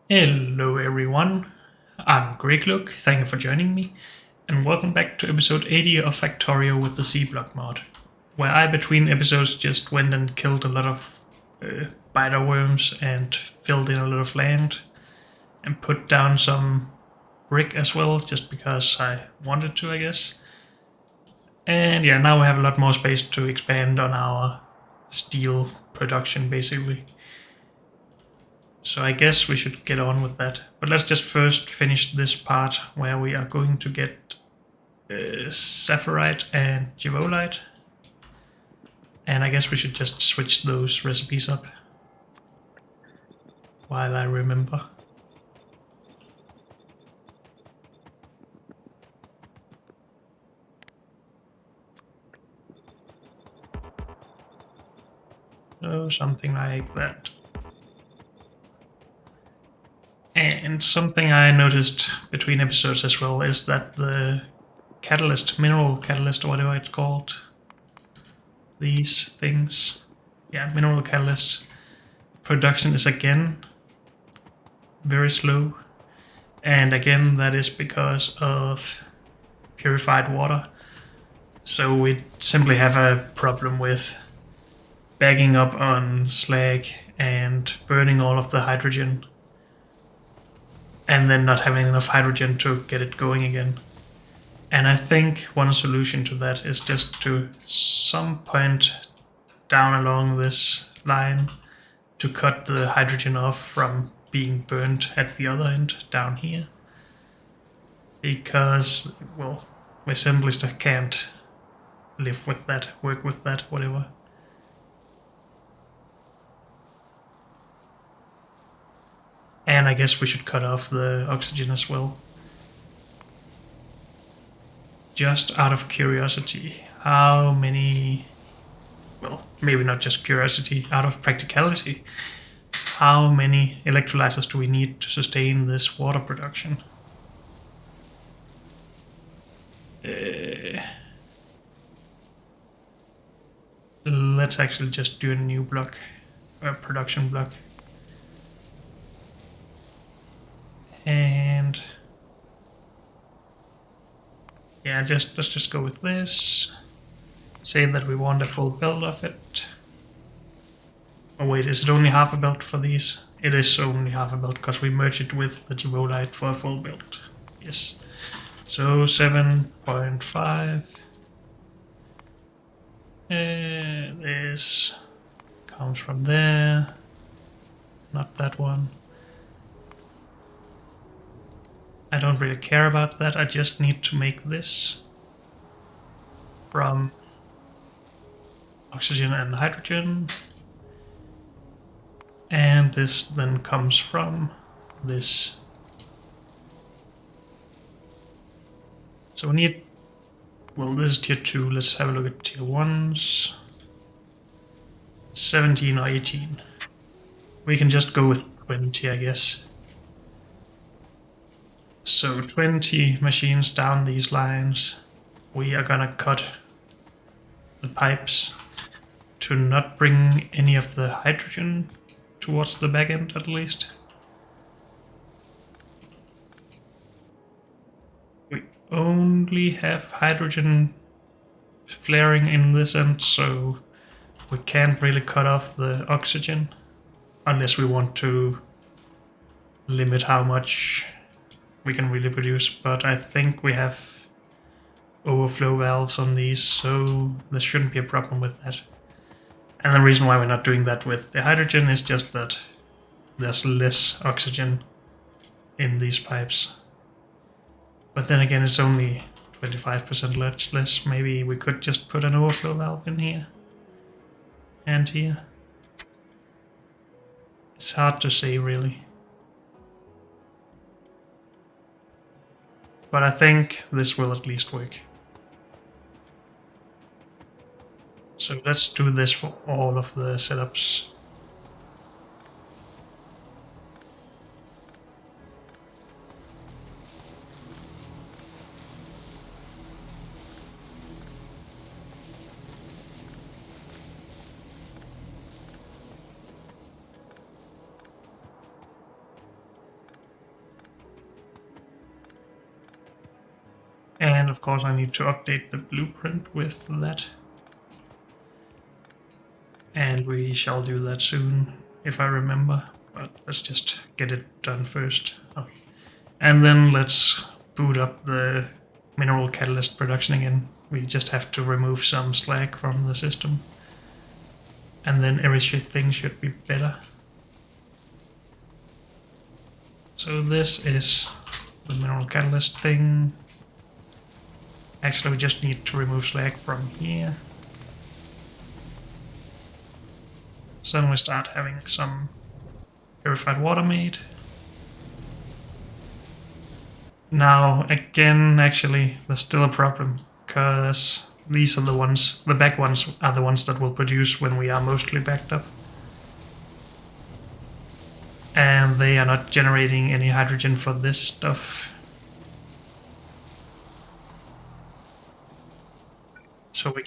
Hello everyone, I'm Greg Look, thank you for joining me, and welcome back to episode 80 of Factorio with the C-Block mod, where I between episodes just went and killed a lot of biter worms and filled in a lot of land, and put down some brick as well, just because I wanted to, I guess. And yeah, now we have a lot more space to expand on our steel production, basically. So I guess we should get on with that. But let's just first finish this part where we are going to get Saphirite and Givolite. And I guess we should just switch those recipes up while I remember. So something like that. And something I noticed between episodes as well is that the catalyst, mineral catalyst or whatever it's called, these things, yeah, mineral catalyst production is again very slow. And again, that is because of purified water. So we simply have a problem with bagging up on slag and burning all of the hydrogen, and then not having enough hydrogen to get it going again. And I think one solution to that is just to some point down along this line to cut the hydrogen off from being burnt at the other end down here. Because, well, we simply can't live with that, work with that, whatever. And I guess we should cut off the oxygen as well. Just out of curiosity, how many, well, maybe not just curiosity, out of practicality, how many electrolyzers do we need to sustain this water production? Let's actually just do a new block, a production block. And yeah, let's just go with this. Say that we want a full build of it. Oh wait, is it only half a build for these? It is only half a build because we merge it with the Givolite for a full build. Yes. So 7.5. This comes from there. Not that one. I don't really care about that. I just need to make this from oxygen and hydrogen. And this then comes from this. So we need, well, this is tier 2. Let's have a look at tier 1s. 17 or 18. We can just go with 20, I guess. So 20 machines down these lines. We are gonna cut the pipes to not bring any of the hydrogen towards the back end, at least. We only have hydrogen flaring in this end, so we can't really cut off the oxygen unless we want to limit how much we can really produce. But I think we have overflow valves on these, so there shouldn't be a problem with that. And the reason why we're not doing that with the hydrogen is just that there's less oxygen in these pipes. But then again, it's only 25% less. Maybe we could just put an overflow valve in here and here. It's hard to say, really. But I think this will at least work. So let's do this for all of the setups. And of course I need to update the blueprint with that. And we shall do that soon, if I remember. But let's just get it done first. Okay. And then let's boot up the mineral catalyst production again. We just have to remove some slag from the system. And then everything should be better. So this is the mineral catalyst thing. Actually, we just need to remove slag from here. So then we start having some purified water made. Now, again, actually, there's still a problem, because these are the ones, the back ones are the ones that will produce when we are mostly backed up. And they are not generating any hydrogen for this stuff. So we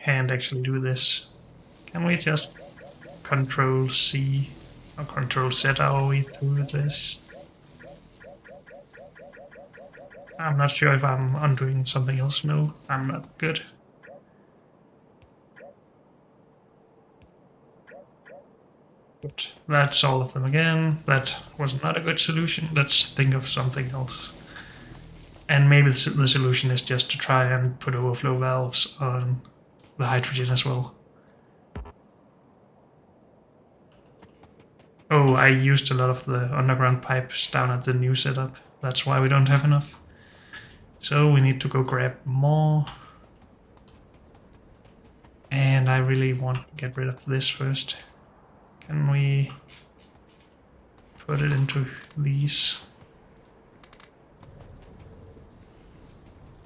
can't actually do this. Can we just Control C or Control Z our way through this? I'm not sure if I'm undoing something else. No, I'm not good. But that's all of them again. That was not a good solution. Let's think of something else. And maybe the solution is just to try and put overflow valves on the hydrogen as well. Oh, I used a lot of the underground pipes down at the new setup. That's why we don't have enough. So we need to go grab more. And I really want to get rid of this first. Can we put it into these?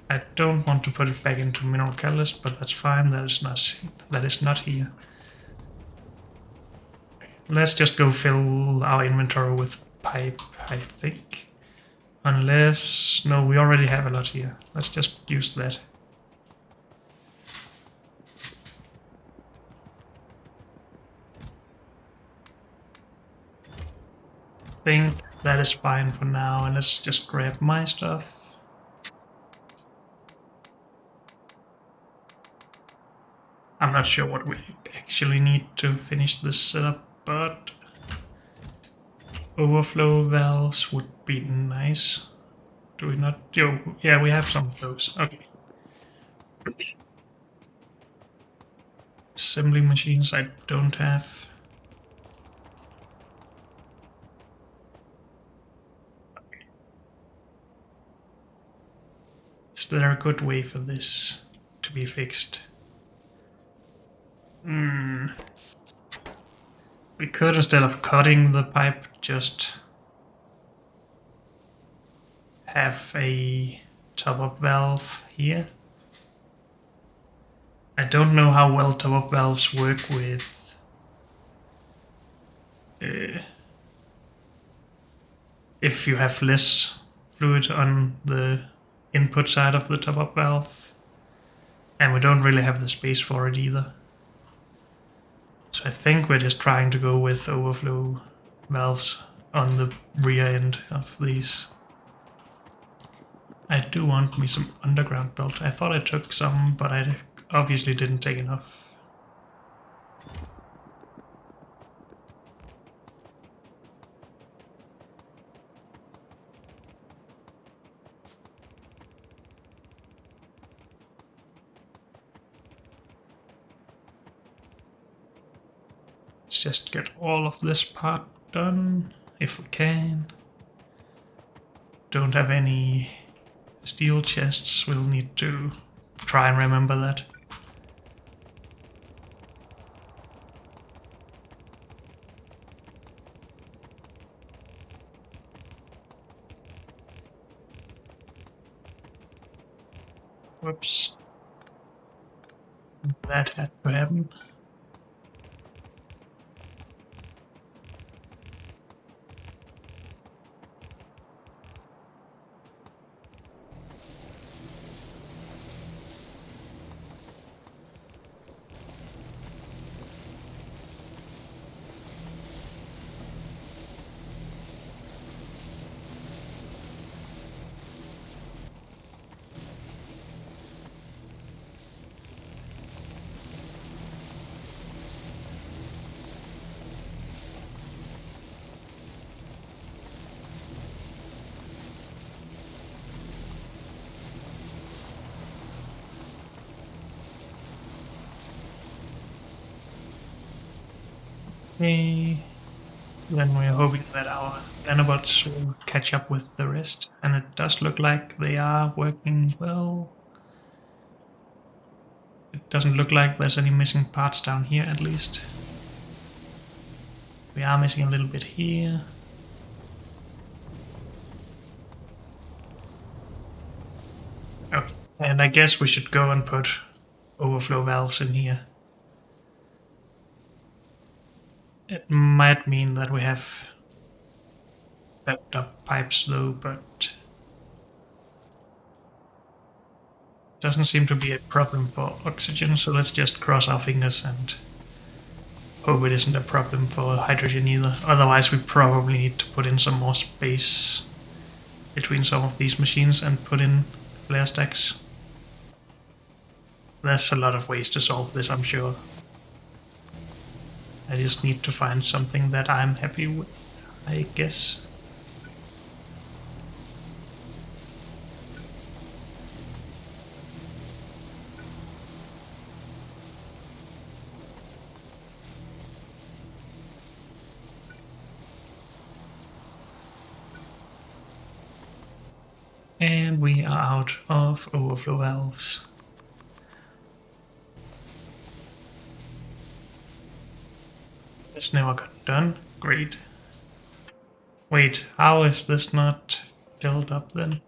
I don't want to put it back into mineral catalyst, but that's fine. That is not here. Let's just go fill our inventory with pipe, I think. Unless... no, we already have a lot here. Let's just use that. I think that is fine for now, and let's just grab my stuff. I'm not sure what we actually need to finish this setup, but overflow valves would be nice. Do we not? Yeah, we have some of those. Okay. Assembly machines I don't have. Is there a good way for this to be fixed? We could, instead of cutting the pipe, just have a top-up valve here. I don't know how well top-up valves work with if you have less fluid on the input side of the top-up valve, and we don't really have the space for it either. So I think we're just trying to go with overflow valves on the rear end of these. I do want me some underground belt. I thought I took some, but I obviously didn't take enough. Let's just get all of this part done, if we can. Don't have any steel chests, we'll need to try and remember that. Whoops. That had to happen. Okay. Then we're hoping that our nanobots will catch up with the rest, and it does look like they are working well. It doesn't look like there's any missing parts down here, at least. We are missing a little bit here. Okay, and I guess we should go and put overflow valves in here. It might mean that we have backed up pipes though, but doesn't seem to be a problem for oxygen, so let's just cross our fingers and hope it isn't a problem for hydrogen either. Otherwise we probably need to put in some more space between some of these machines and put in flare stacks. There's a lot of ways to solve this, I'm sure. I just need to find something that I'm happy with, I guess. And we are out of overflow valves. This never got done. Great. Wait, how is this not filled up then?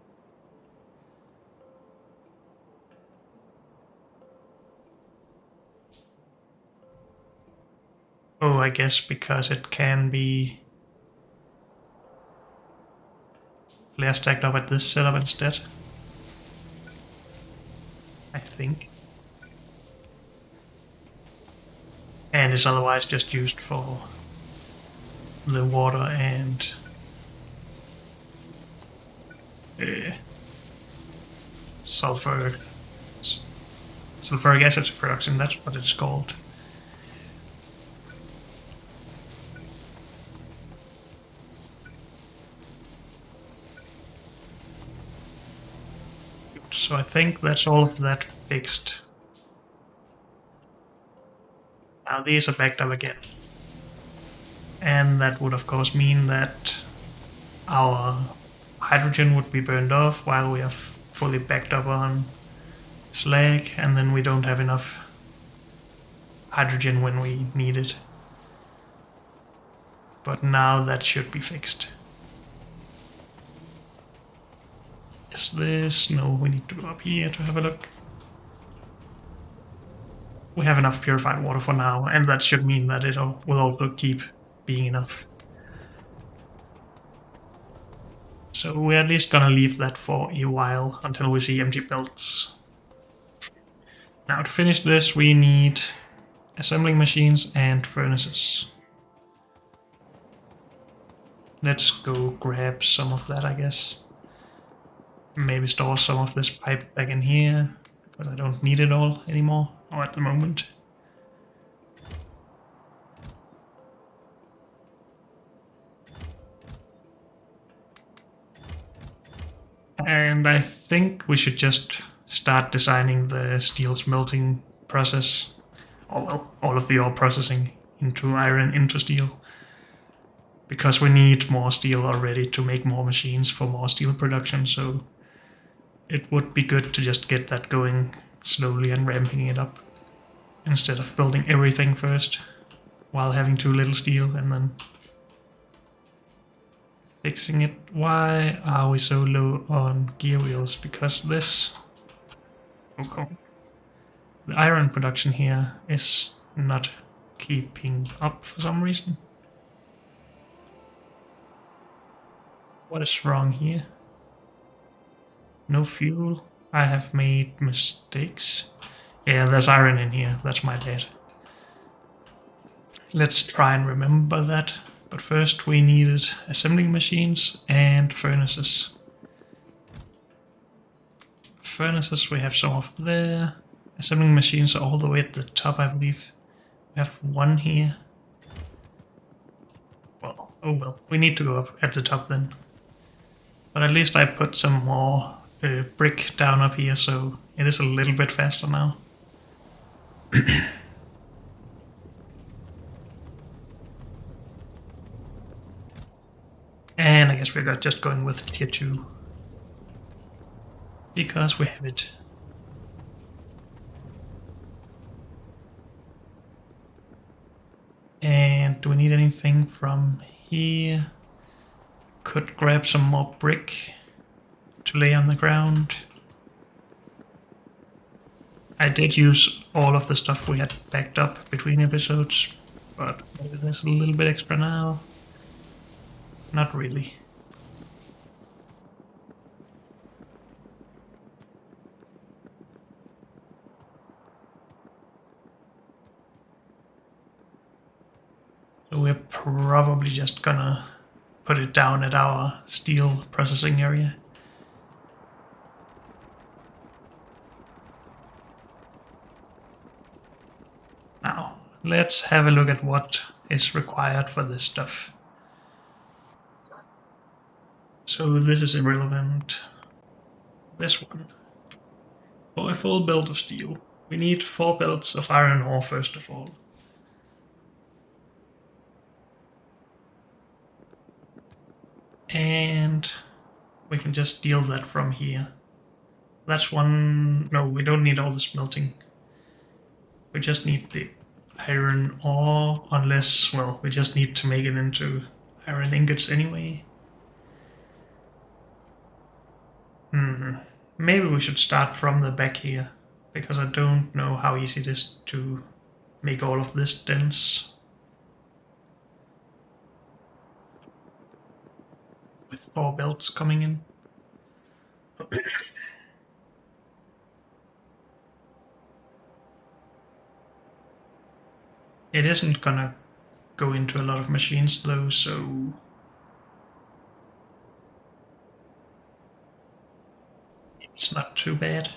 Oh, I guess because it can be flare stacked up at this setup instead. I think. And is otherwise just used for the water and sulfuric acid production, that's what it's called. So I think that's all of that fixed. Now these are backed up again. And that would of course mean that our hydrogen would be burned off while we are fully backed up on slag, and then we don't have enough hydrogen when we need it. But now that should be fixed. Is this? No, we need to go up here to have a look. We have enough purified water for now, and that should mean that it will also keep being enough. So we're at least gonna leave that for a while until we see empty belts. Now to finish this we need assembling machines and furnaces. Let's go grab some of that, I guess. Maybe store some of this pipe back in here, because I don't need it all anymore, or at the moment. And I think we should just start designing the steel smelting process, or well, all of the ore processing into iron into steel. Because we need more steel already to make more machines for more steel production, so it would be good to just get that going slowly and ramping it up, instead of building everything first while having too little steel and then fixing it. Why are we so low on gear wheels? Because this... Okay. The iron production here is not keeping up for some reason. What is wrong here? No fuel. I have made mistakes. Yeah, there's iron in here. That's my bad. Let's try and remember that. But first we needed assembling machines and furnaces. Furnaces we have some of there. Assembling machines are all the way at the top, I believe. We have one here. Well, oh well. We need to go up at the top then. But at least I put some more brick down up here, so it is a little bit faster now. And I guess we're just going with tier 2. Because we have it. And do we need anything from here? Could grab some more brick to lay on the ground. I did use all of the stuff we had backed up between episodes, but maybe there's a little bit extra now. Not really. So we're probably just gonna put it down at our steel processing area. Now, let's have a look at what is required for this stuff. So this is irrelevant. This one. For a full belt of steel, we need 4 belts of iron ore first of all. And we can just deal that from here. That's one. No, we don't need all the smelting. We just need the iron ore, unless, well, we just need to make it into iron ingots anyway. Maybe we should start from the back here, because I don't know how easy it is to make all of this dense. With 4 belts coming in. It isn't gonna go into a lot of machines though, so it's not too bad.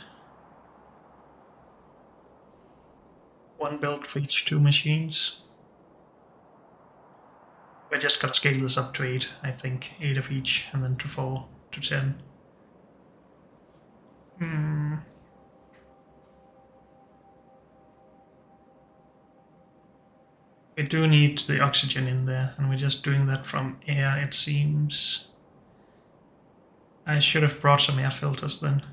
1 belt for each 2 machines. We're just gonna scale this up to 8, I think. 8 of each, and then to 4, to 10. We do need the oxygen in there, and we're just doing that from air, it seems. I should have brought some air filters then.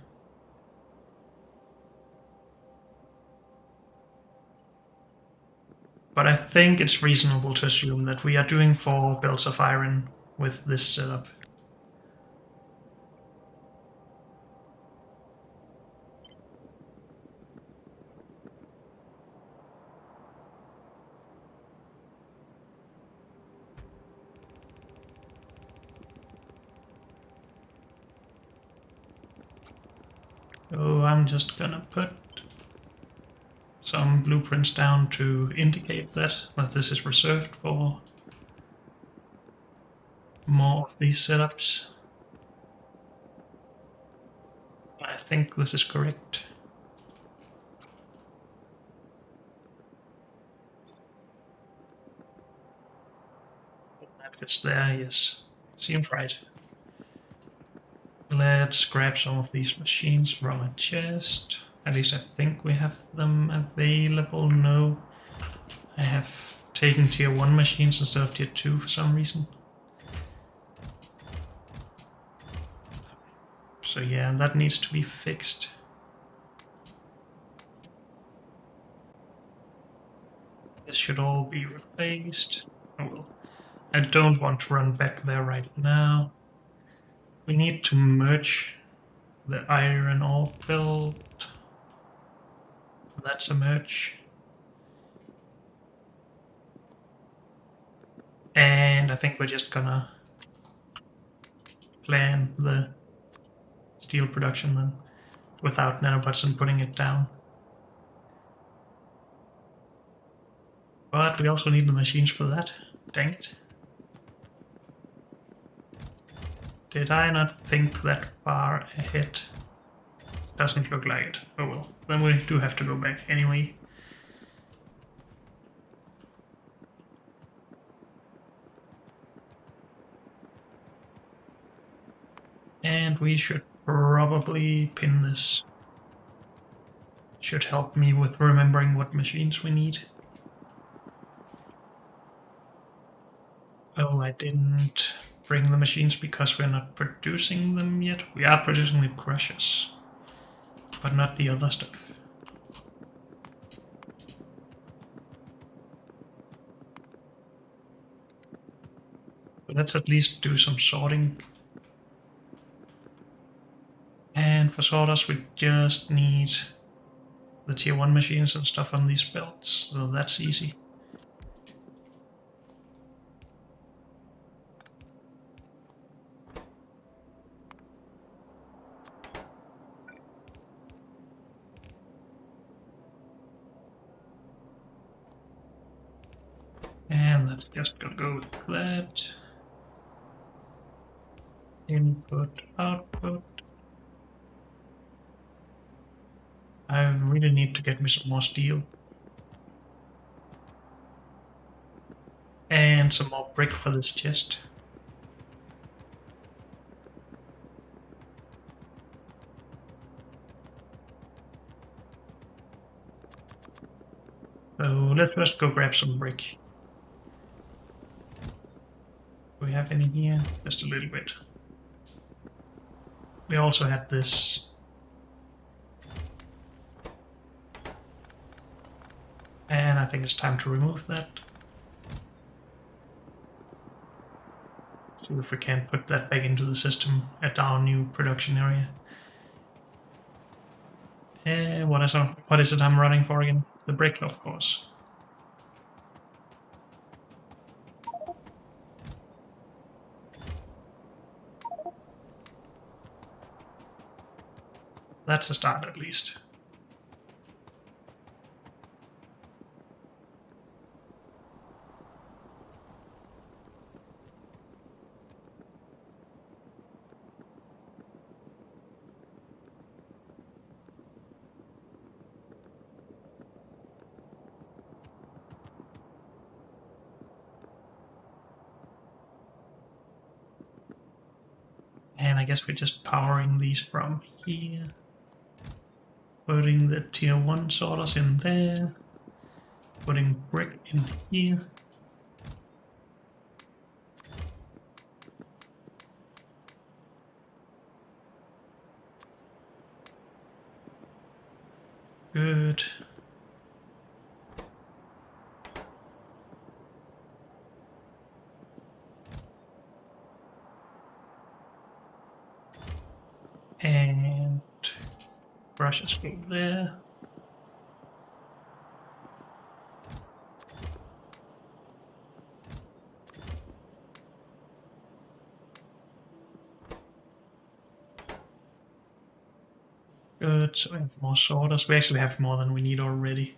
But I think it's reasonable to assume that we are doing 4 belts of iron with this setup. So I'm just gonna put some blueprints down to indicate that this is reserved for more of these setups. I think this is correct. That fits there, yes. Seems right. Let's grab some of these machines from a chest. At least I think we have them available. No, I have taken tier 1 machines instead of tier 2 for some reason. So yeah, that needs to be fixed. This should all be replaced. Oh well. I don't want to run back there right now. We need to merge the iron ore belt. That's a merge. And I think we're just gonna plan the steel production then without nanobots and putting it down. But we also need the machines for that. Dang it. Did I not think that far ahead? Doesn't look like it. Oh well, then we do have to go back anyway. And we should probably pin this. Should help me with remembering what machines we need. Oh, I didn't bring the machines because we're not producing them yet. We are producing the crushers, but not the other stuff. But let's at least do some sorting. And for sorters, we just need the tier 1 machines and stuff on these belts, so that's easy. And that's just gonna go like that. Input, output. I really need to get me some more steel. And some more brick for this chest. So let's first go grab some brick. Do we have any here? Just a little bit. We also had this. And I think it's time to remove that. See if we can put that back into the system at our new production area. What is it I'm running for again? The brick, of course. That's a start at least. And I guess we're just powering these from here. Putting the tier 1 sorters in there. Putting brick in here. Good. And brushes go there. Good, so we have more sorters. We actually have more than we need already.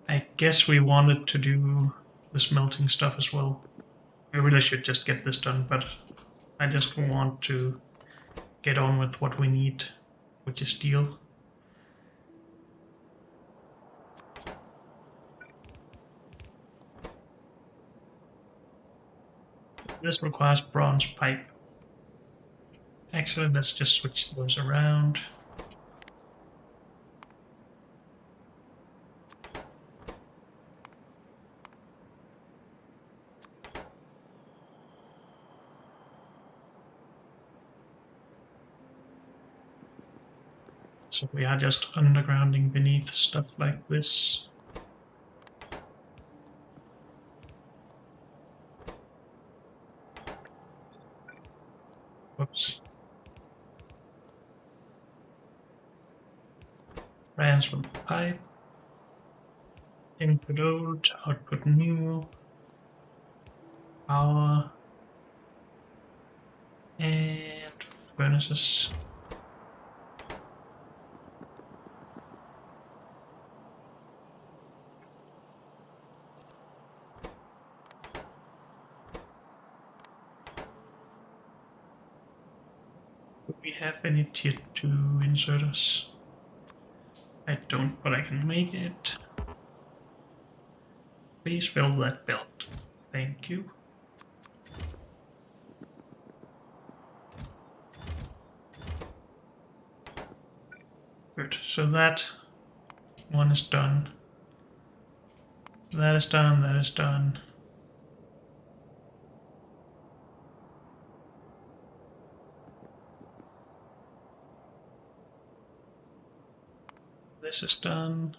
I guess we wanted to do the smelting stuff as well. We really should just get this done, but I just want to get on with what we need, which is steel. This requires bronze pipe. Actually, let's just switch those around. So we are just undergrounding beneath stuff like this. Whoops. Transfer pipe. Input old, output new. Power. And furnaces. Do we have any tier 2 inserters? I don't, but I can make it. Please fill that belt. Thank you. Good, so that one is done. That is done, that is done. This is done.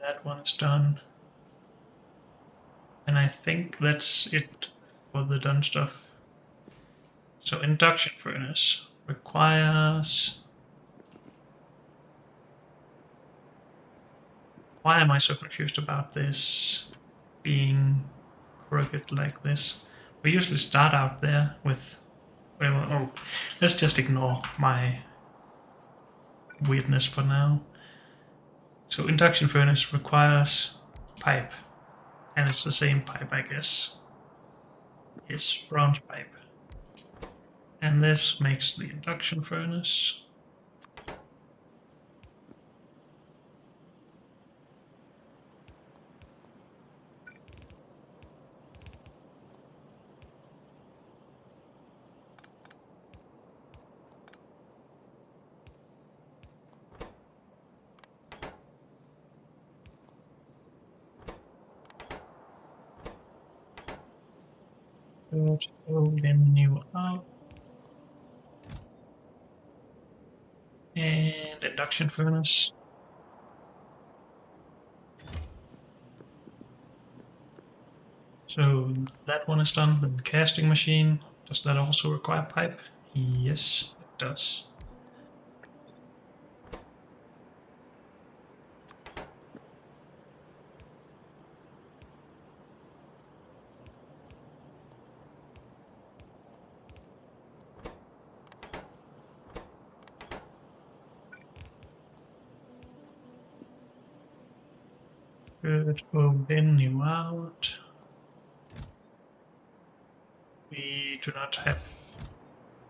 That one is done. And I think that's it for the done stuff. So induction furnace requires... Why am I so confused about this being crooked like this? We usually start out there with... Oh, let's just ignore my weirdness for now. So induction furnace requires pipe. And it's the same pipe, I guess. Yes, bronze pipe. And this makes the induction furnace. Good. Open new out. And induction furnace. So that one is done. Then casting machine. Does that also require pipe? Yes, it does. Good. Open new out. We do not have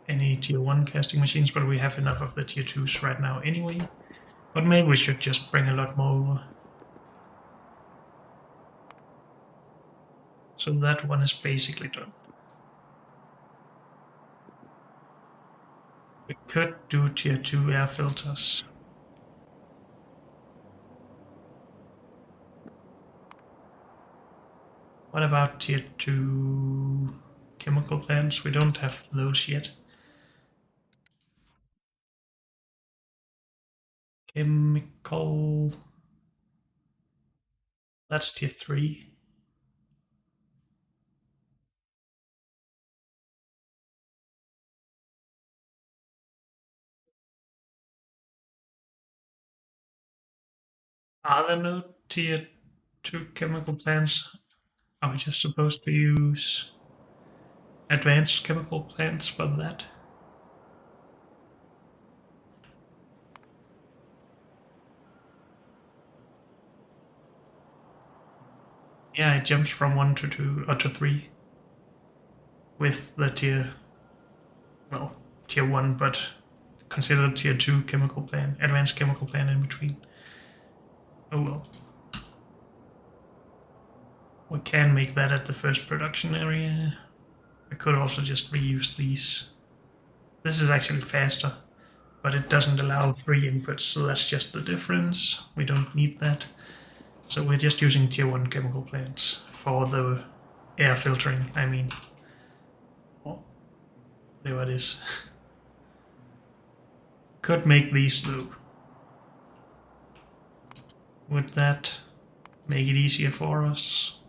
any tier 1 casting machines, but we have enough of the tier 2s right now anyway. But maybe we should just bring a lot more over. So that one is basically done. We could do tier 2 air filters. What about tier 2 chemical plants? We don't have those yet. Chemical... That's tier 3. Are there no tier 2 chemical plants? Are we just supposed to use advanced chemical plants for that? Yeah, it jumps from 1 to 2 or to 3 with the tier 1, but considered tier 2 chemical plant, advanced chemical plant in between. Oh well. We can make that at the first production area. We could also just reuse these. This is actually faster, but it doesn't allow 3 inputs, so that's just the difference. We don't need that. So we're just using tier 1 chemical plants for the air filtering, I mean. Oh, there it is. Could make these though. Would that make it easier for us?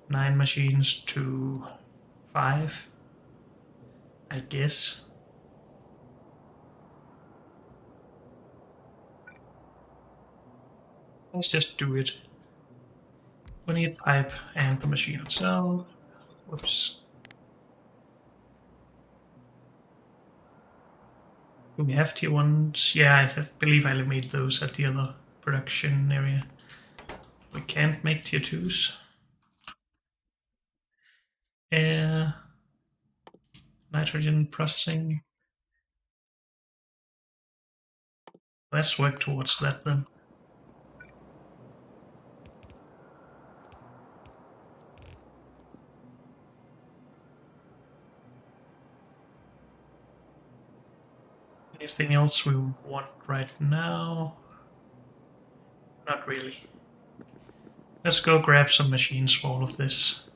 9 machines to 5, I guess. Let's just do it. We need pipe and the machine itself. Whoops. Do we have tier 1s? Yeah, I believe I made those at the other production area. We can't make tier 2s. Air, nitrogen processing. Let's work towards that then. Anything else we want right now? Not really. Let's go grab some machines for all of this.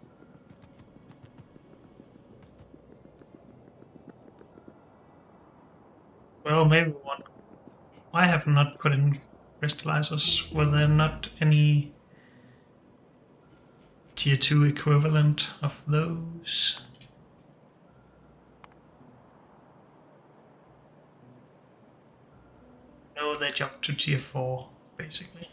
maybe one. I have not put in crystallizers. Were there not any tier 2 equivalent of those? No, they jumped to tier 4, basically.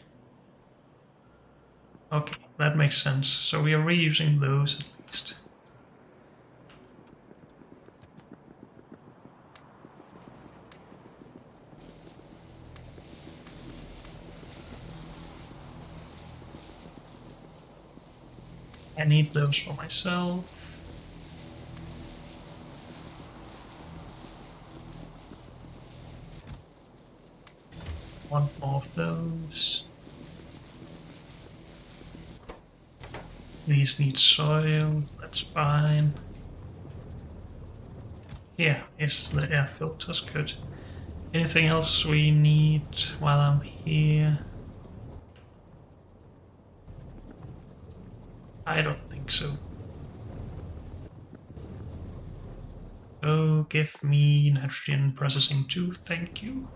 Okay, that makes sense. So we are reusing those at least. I need those for myself. Want more of those. These need soil, that's fine. Here is the air filters, good. Anything else we need while I'm here? I don't think so. Oh, give me nitrogen processing too, thank you.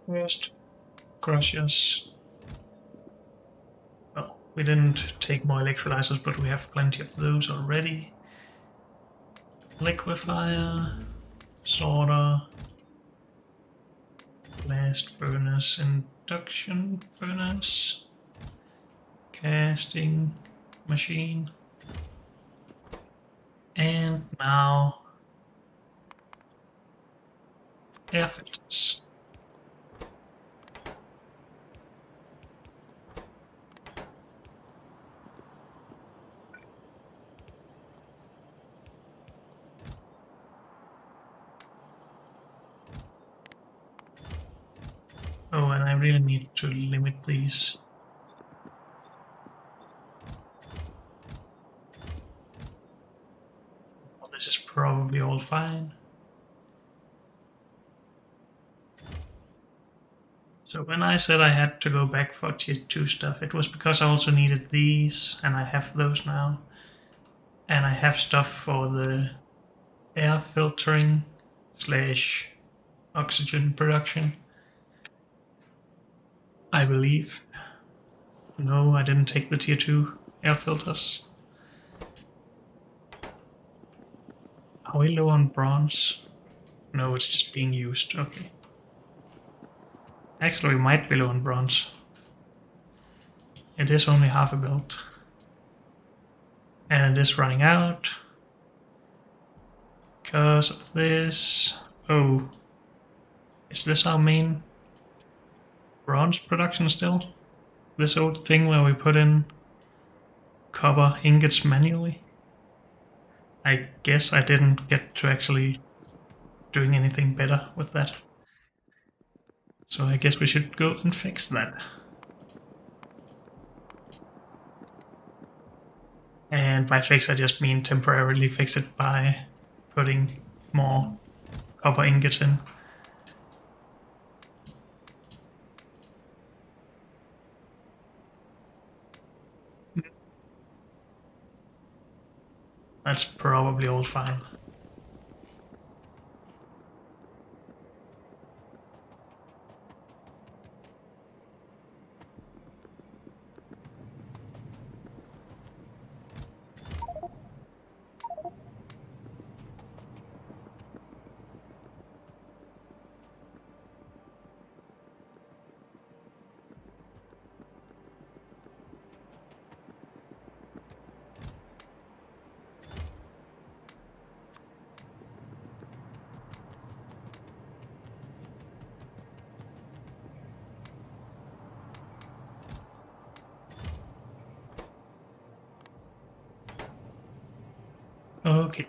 First, crushers. Well, we didn't take more electrolyzers, but we have plenty of those already. Liquefier, sorter, blast furnace, induction furnace, casting machine, and now air filters. Oh, and I really need to limit these. Well, this is probably all fine. So when I said I had to go back for tier 2 stuff, it was because I also needed these, and I have those now. And I have stuff for the air filtering slash oxygen production. I believe. No, I didn't take the tier 2 air filters. Are we low on bronze? No, it's just being used. Okay. Actually, we might be low on bronze. It is only half a build. And it is running out. Because of this. Oh. Is this our main bronze production still? This old thing where we put in copper ingots manually? I guess I didn't get to actually doing anything better with that. So I guess we should go and fix that. And by fix I just mean temporarily fix it by putting more copper ingots in. That's probably all fine. Okay,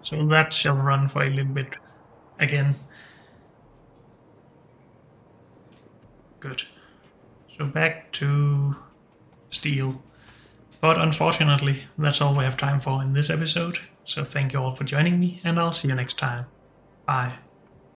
so that shall run for a little bit again. Good. So back to steel. But unfortunately, that's all we have time for in this episode. So thank you all for joining me, and I'll see you next time. Bye.